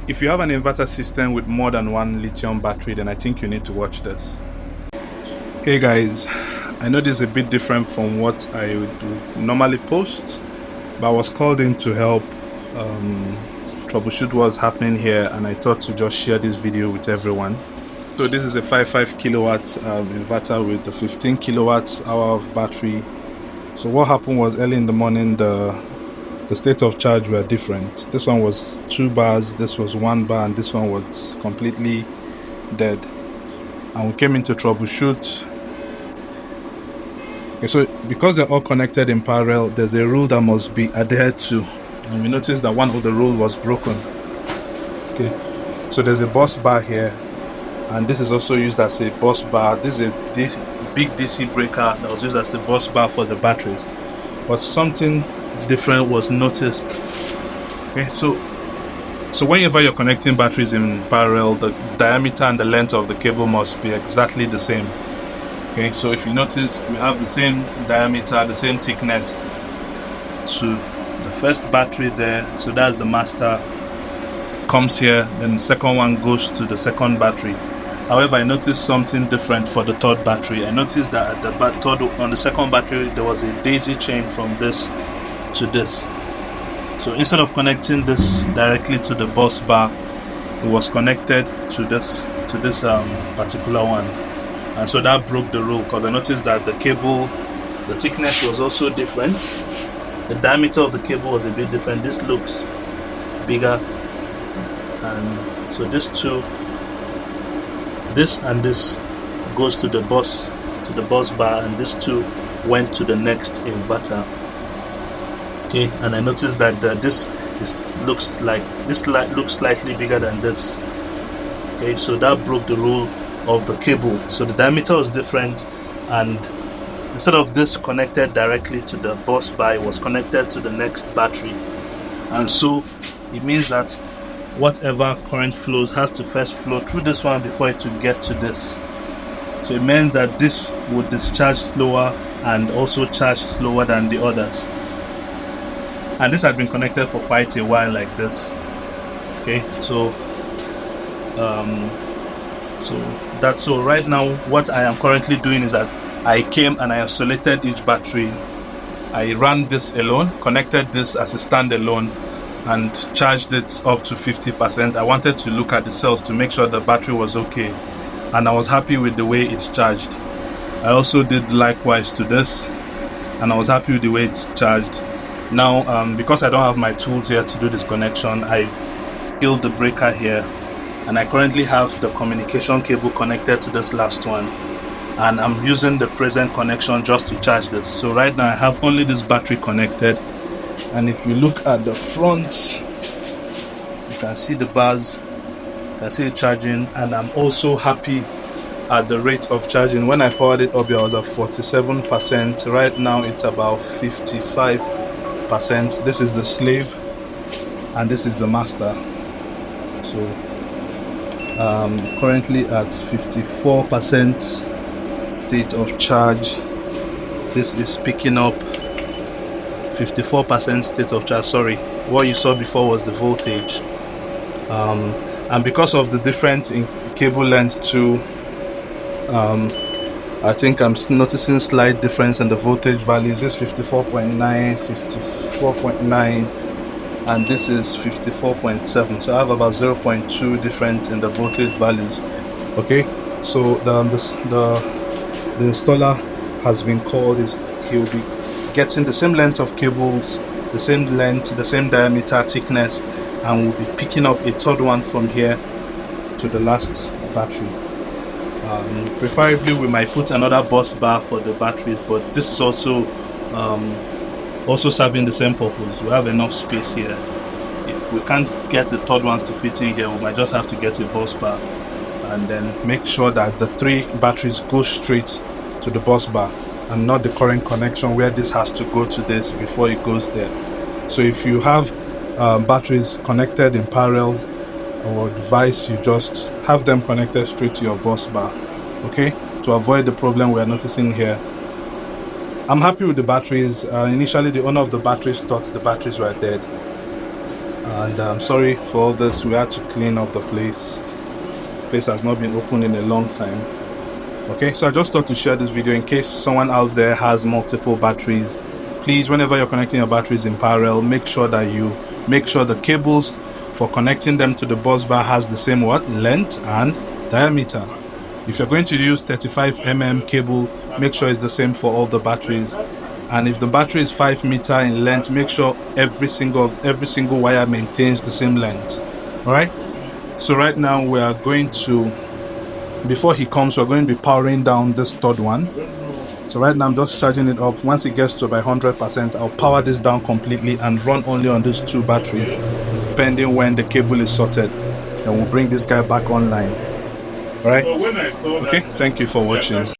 If you have an inverter system with more than one lithium battery, then I think you need to watch this. Hey guys, I know this is a bit different from what I would normally post, but I was called in to help troubleshoot what's happening here, and I thought to just share this video with everyone. So this is a 55 kilowatt inverter with the 15 kilowatts hour of battery. So what happened was, early in the morning, the state of charge were different. This one was 2 bars, this was 1 bar, and this one was completely dead. And we came in to troubleshoot. Okay, so because they're all connected in parallel, there's a rule that must be adhered to, and we noticed that one of the rules was broken. Okay, so there's a bus bar here, and this is also used as a bus bar. This is a big DC breaker that was used as the bus bar for the batteries, but something different was noticed. Okay, so whenever you're connecting batteries in parallel, the diameter and the length of the cable must be exactly the same. Okay, so if you notice, we have the same diameter, the same thickness to the first battery there. So that's the master, comes here, then the second one goes to the second battery. However, I noticed something different for the third battery. I noticed that at on the second battery, there was a daisy chain from this to this. So instead of connecting this directly to the bus bar, it was connected to this particular one, and so that broke the rule, because I noticed that the cable, the thickness was also different, the diameter of the cable was a bit different. This looks bigger, and so this and this goes to the bus bar, and this two went to the next inverter. Okay, and I noticed that this looks slightly bigger than this. Okay, so that broke the rule of the cable. So the diameter was different, and instead of this connected directly to the bus bar, it was connected to the next battery, and so it means that whatever current flows has to first flow through this one before it will get to this. So it meant that this would discharge slower and also charge slower than the others. And this had been connected for quite a while like this. Okay, so right now what I am currently doing is that I came and I isolated each battery. I ran this alone, connected this as a standalone, and charged it up to 50%. I wanted to look at the cells to make sure the battery was okay, and I was happy with the way it's charged. I also did likewise to this, and I was happy with the way it's charged. Now, because I don't have my tools here to do this connection, I killed the breaker here, and I currently have the communication cable connected to this last one, and I'm using the present connection just to charge this. So right now I have only this battery connected, and if you look at the front, you can see the bars, you can see it charging, and I'm also happy at the rate of charging. When I powered it up, I was at 47%. Right now it's about 55%. This is the slave and this is the master. So currently at 54% state of charge. This is picking up 54% state of charge. Sorry, what you saw before was the voltage, and because of the difference in cable length too, I think I'm noticing slight difference in the voltage values. This 54.9, 54.9, and this is 54.7. So I have about 0.2 difference in the voltage values. Okay, so the installer has been called. He will be getting the same length of cables, the same length, the same diameter, thickness, and we'll be picking up a third one from here to the last battery. Preferably we might put another bus bar for the batteries, but this is also serving the same purpose. We have enough space here. If we can't get the third ones to fit in here, we might just have to get a bus bar and then make sure that the 3 batteries go straight to the bus bar and not the current connection where this has to go to this before it goes there. So if you have batteries connected in parallel or device, you just have them connected straight to your bus bar, okay, to avoid the problem we are noticing here. I'm happy with the batteries. Initially the owner of the batteries thought the batteries were dead, And I'm sorry for all this. We had to clean up the place. The place has not been open in a long time. Okay, so I just thought to share this video in case someone out there has multiple batteries. Please, whenever you're connecting your batteries in parallel, make sure that you make sure the cables for connecting them to the bus bar has the same length and diameter. If you're going to use 35mm cable, make sure it's the same for all the batteries. And if the battery is 5 meter in length, make sure every single wire maintains the same length. All right, so right now we are going to, before he comes, we're going to be powering down this third one. So right now I'm just charging it up. Once it gets to about 100%, I'll power this down completely and run only on these 2 batteries, depending when the cable is sorted. And we'll bring this guy back online. All right, okay, thank you for watching.